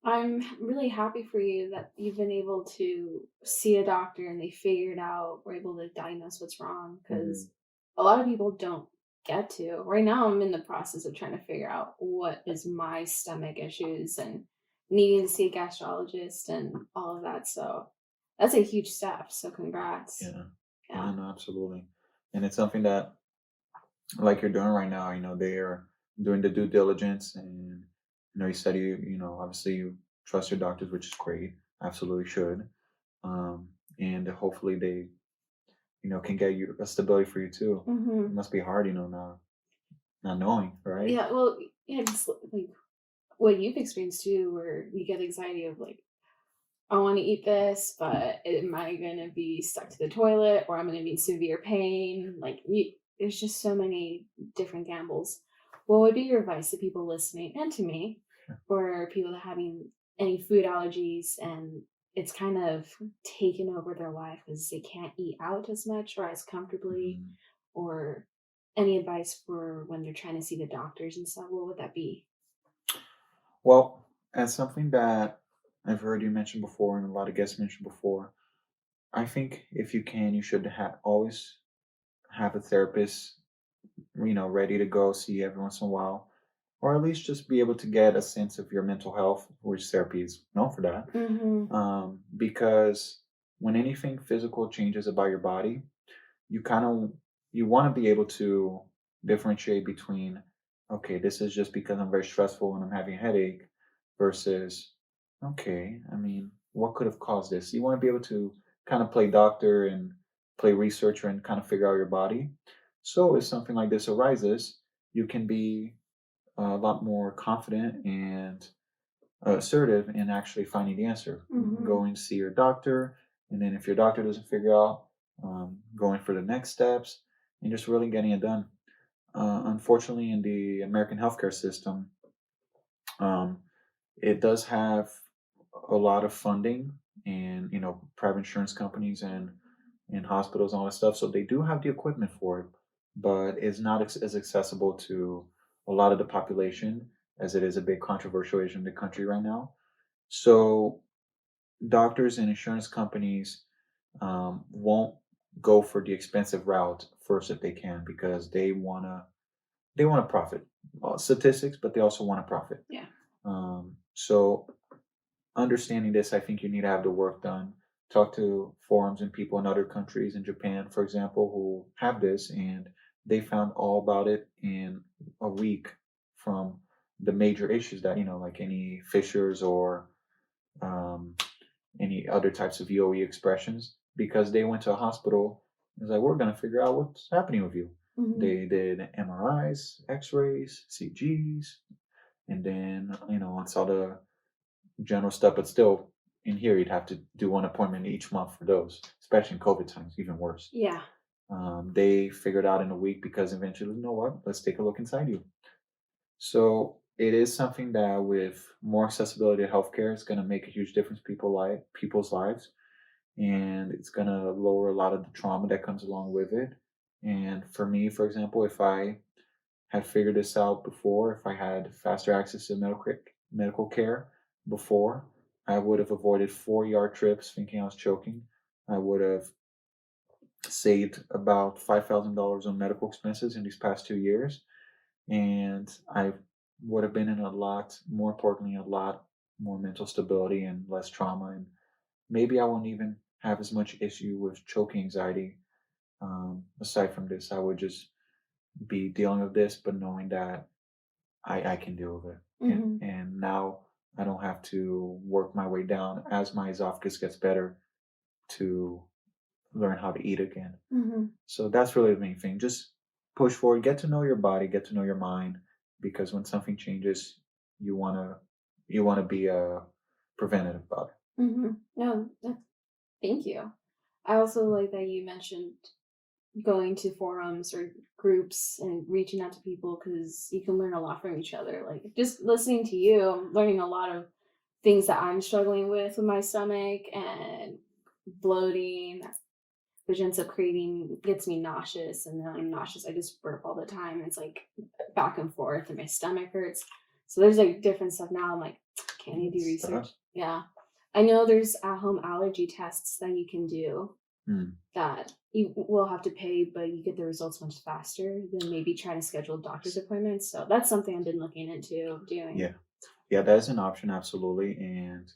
I'm really happy for you that you've been able to see a doctor and they figured out, were able to diagnose what's wrong. Hmm. Because a lot of people don't get to. Right now, I'm in the process of trying to figure out what is my stomach issues and needing to see a gastrologist and all of that. So that's a huge step. So congrats. Yeah. Yeah. Yeah, no, absolutely. And it's something that, like you're doing right now, they are doing the due diligence, and you said obviously you trust your doctors, which is great. Absolutely should. Um, and hopefully they, can get you a stability for you too. It Hmm. must be hard, not knowing, right? Yeah. Well, yeah, just like what you've experienced too, where you get anxiety of like, I want to eat this, but am I going to be stuck to the toilet or I'm going to be in severe pain? Like, there's just so many different gambles. What would be your advice to people listening and to me, or people that having any food allergies and it's kind of taken over their life because they can't eat out as much or as comfortably, Mhm. or any advice for when they're trying to see the doctors and stuff? What would that be? Well, as something that I've heard you mention before, and a lot of guests mentioned before, I think if you can, you should always have a therapist, ready to go see every once in a while, or at least just be able to get a sense of your mental health, which therapy is known for that. Mm-hmm. Because when anything physical changes about your body, you kind of you want to be able to differentiate between, okay, this is just because I'm very stressful and I'm having a headache, versus, okay, I mean, what could have caused this? You want to be able to kind of play doctor and play researcher and kind of figure out your body. So if something like this arises, you can be a lot more confident and assertive in actually finding the answer. Mm-hmm. Going to see your doctor, and then if your doctor doesn't figure out, going for the next steps, and just really getting it done. Unfortunately, in the American healthcare system, um, it does have a lot of funding, and private insurance companies and hospitals and all that stuff. So they do have the equipment for it, but it's not as accessible to a lot of the population, as it is a big controversial issue in the country right now. So doctors and insurance companies won't go for the expensive route first if they can, because they want to profit. Statistics, but they also want to profit. Yeah. So understanding this, I think you need to have the work done. Talk to forums and people in other countries, in Japan, for example, who have this, and they found all about it in a week, from the major issues that, like any fissures or um, any other types of EOE expressions, because they went to a hospital. It's like, we're going to figure out what's happening with you. Mm-hmm. They did MRIs, X-rays, CGs, and then once all the general stuff. But still, in here, you'd have to do one appointment each month for those, especially in COVID times, even worse. Yeah. They figured out in a week, because eventually, you know what? Let's take a look inside you. So it is something that, with more accessibility to healthcare, is going to make a huge difference people's lives, and it's going to lower a lot of the trauma that comes along with it. And for me, for example, if I had figured this out before, if I had faster access to medical care before, I would have avoided 4 ER trips thinking I was choking. I would have saved about $5,000 on medical expenses in these past 2 years, and I would have been in a lot, more importantly, a lot more mental stability and less trauma. And maybe I won't even have as much issue with choking anxiety. Aside from this, I would just be dealing with this, but knowing that I can deal with it. And Mm-hmm. and now I don't have to work my way down as my esophagus gets better, to learn how to eat again. Mm-hmm. So that's really the main thing. Just push forward, get to know your body, get to know your mind, because when something changes, you wanna you wanna be preventative about it. Mm-hmm. No, thank you. I also like that you mentioned going to forums or groups and reaching out to people because you can learn a lot from each other. Like just listening to you, I'm learning a lot of things that I'm struggling with my stomach and bloating, which ends up creating gets me nauseous, and then I'm nauseous. I just burp all the time. It's like back and forth, and my stomach hurts. So there's like different stuff now. I'm like, can you do It's research? Yeah, I know there's at-home allergy tests that you can do mm, that you will have to pay, but you get the results much faster than maybe trying to schedule doctor's appointments. So that's something I've been looking into doing. yeah, yeah, that is an option, absolutely, and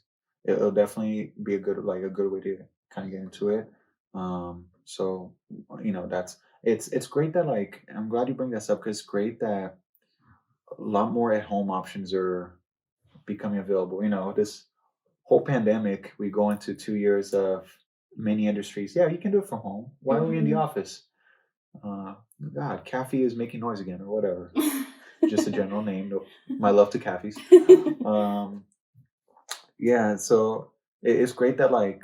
it'll definitely be a good way to kind of get into it. So that's it's great that like I'm glad you bring this up because it's great that a lot more at home options are becoming available. This whole pandemic, we go into 2 years of many industries. Yeah, you can do it from home. Why are we in the Mhm. office? Uh, God, Kathy is making noise again, or whatever. Just a general name. My love to Kathy's. Um, yeah, so it's great that like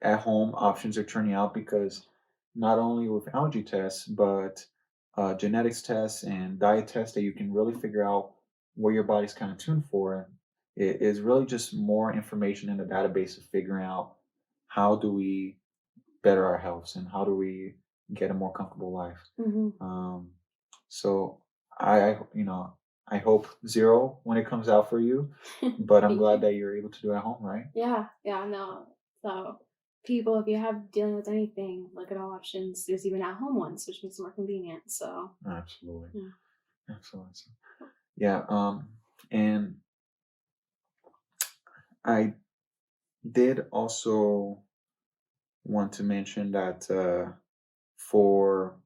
at home options are turning out because not only with allergy tests, but genetics tests and diet tests that you can really figure out where your body's kind of tuned for. It is really just more information in the database of figuring out how do we better our health and how do we get a more comfortable life. Mhm. Um, so I hope zero when it comes out for you, but I'm Thank glad you. that you're able to do it at home, right? Yeah, yeah, no. So, people, if you have dealing with anything, look at all options. There's even at-home ones, which makes it more convenient. So, Absolutely. yeah. Excellent. Yeah, and I did also want to mention that for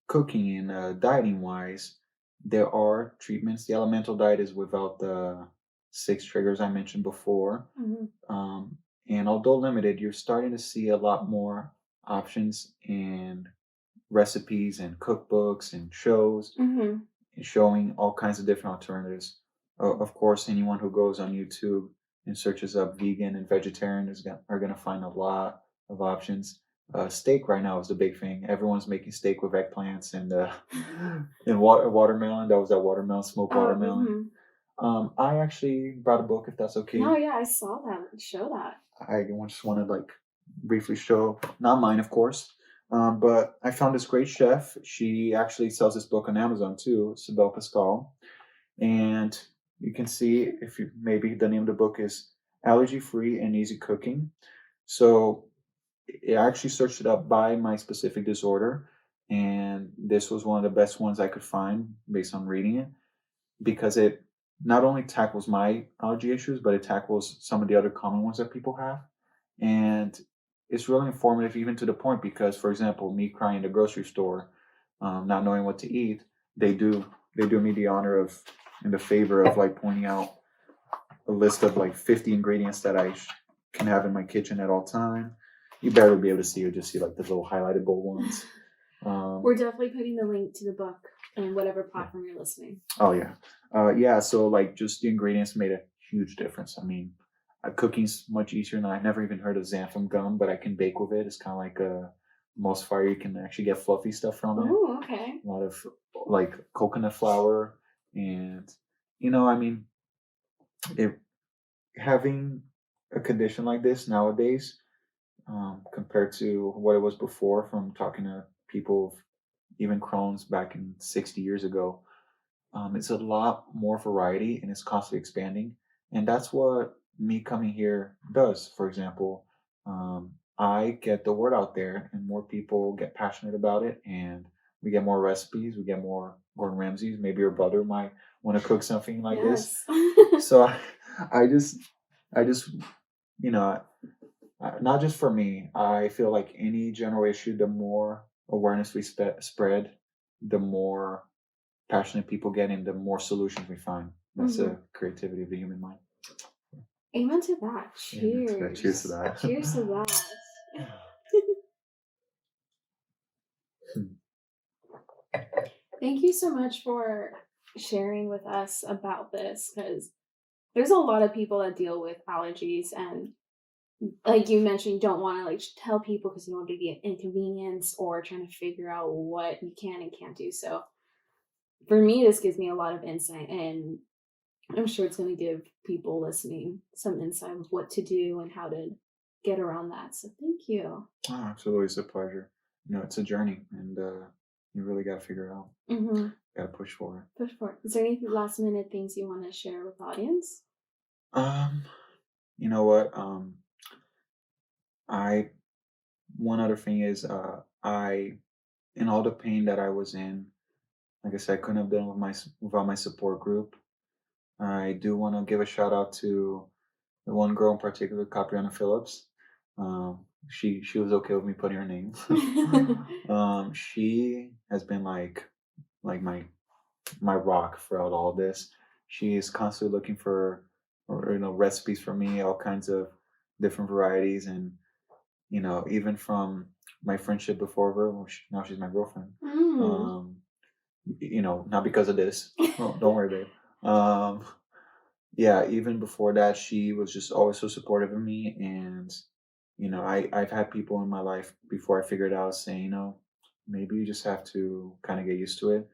cooking and dieting wise, there are treatments. The elemental diet is without the six triggers I mentioned before. Mhm. Um, and although limited, you're starting to see a lot more options in recipes and cookbooks and shows Mhm. showing all kinds of different alternatives. Of course, anyone who goes on YouTube and searches up vegan and vegetarian are going to find a lot of options. Steak right now is the big thing. Everyone's making steak with eggplants and and watermelon. That was that watermelon, smoked Oh, watermelon. mhm. I actually brought a book, if that's No, okay. yeah, I saw that. Show that. I just want to like briefly show, not mine, of course, but I found this great chef. She actually sells this book on Amazon too, Sibel Pascal, and you can see if you maybe the name of the book is Allergy Free and Easy Cooking. So I actually searched it up by my specific disorder, and this was one of the best ones I could find based on reading it because it not only tackles my allergy issues, but it tackles some of the other common ones that people have. And it's really informative, even to the point because, for example, me crying in the grocery store, not knowing what to eat, they do they do me the honor of and the favor of like pointing out a list of like 50 ingredients that can have in my kitchen at all time. You better be able to see or just see like the little highlighted bold ones. Um, We're definitely putting the link to the book in whatever yeah. platform you're listening. Oh yeah, yeah. So like, just the ingredients made a huge difference. I mean, cooking's much easier now. I never even heard of xanthan gum, but I can bake with it. It's kind of like a most fire. You can actually get fluffy stuff from it. Oh, okay. A lot of like coconut flour, and I mean, it having a condition like this nowadays, compared to what it was before. From talking to people, even Crohn's back in 60 years ago, it's a lot more variety and it's constantly expanding. And that's what me coming here does. For example, I get the word out there and more people get passionate about it and we get more recipes, we get more Gordon Ramsays. Maybe your brother might want to cook something like this. Yes. So I just, I just, you know, not just for me, I feel like any general issue, the more awareness we spread, the more passionate people get and the more solutions we find. That's Mhm. the creativity of the human mind. Amen to that. Amen to that. Cheers to Cheers. that. Cheers to that. Thank you so much for sharing with us about this because there's a lot of people that deal with allergies and like you mentioned, you don't want to like tell people because you don't want to be an inconvenience or trying to figure out what you can and can't do. So for me, this gives me a lot of insight, and I'm sure it's going to give people listening some insight of what to do and how to get around that. So thank you. Oh, absolutely. It's a pleasure. It's a journey and you really got to figure it out. Mm-hmm. Got to push forward. Push forward. Is there any last minute things you want to share with the audience? Um, you know what? I One other thing is in all the pain that I was in, like I said, I couldn't have done without my support group. I do want to give a shout out to the one girl in particular, Capriana Phillips. She was okay with me putting her name. She has been like my rock throughout all this. She is constantly looking for, or recipes for me, all kinds of different varieties, and even from my friendship before her, well, now she's my girlfriend. Mm. Um, not because of this. Oh, don't worry, babe. Yeah, even before that, she was just always so supportive of me, and I've had people in my life before I figured out saying, maybe you just have to kind of get used to it.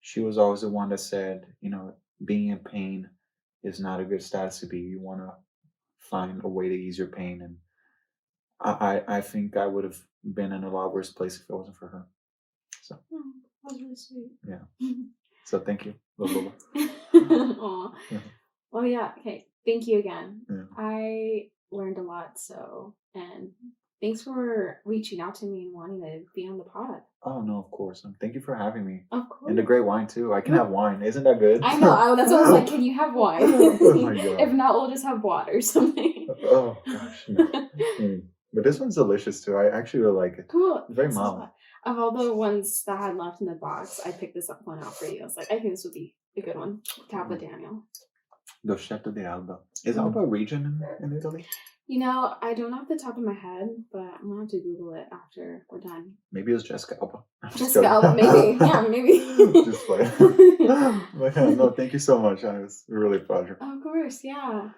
She was always the one that said, being in pain is not a good status to be. You want to find a way to ease your pain, and I think I would have been in a lot worse place if it wasn't for her. So Oh, that was really sweet. yeah. So thank you, Lola. Aw. Yeah. Well, yeah. Okay. Thank you again. Yeah. I learned a lot. And thanks for reaching out to me and wanting to be on the pod. Oh no, of course. Thank you for having me. Of And the course. great wine too. I can have wine. Isn't that good? I know. That's what I was like. Can you have wine? Oh my god. If not, we'll just have water or something. Oh gosh, no. But this one's delicious too. I actually really like it. Cool. It's very This is mild. what- Of all the ones that I had left in the box, I picked this one out for you. I was like, I think this would be a good one to have with Daniel. Dolcetto di Alba. Is Alba a region in Italy? I don't know off the top of my head, but I'm gonna have to Google it after we're done. Maybe it was Jessica Alba. Jessica Alba, maybe. Yeah, maybe. Just play. But yeah, no, thank you so much. It was really a pleasure. Of course, yeah.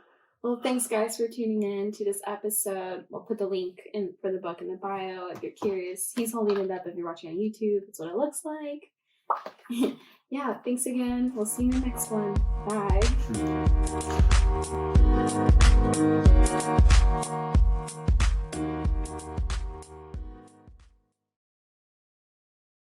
Well, thanks guys for tuning in to this episode. We'll put the link in for the book in the bio if you're curious. He's holding it up if you're watching on YouTube. That's what it looks like. Yeah, thanks again. We'll see you in the next one. Bye.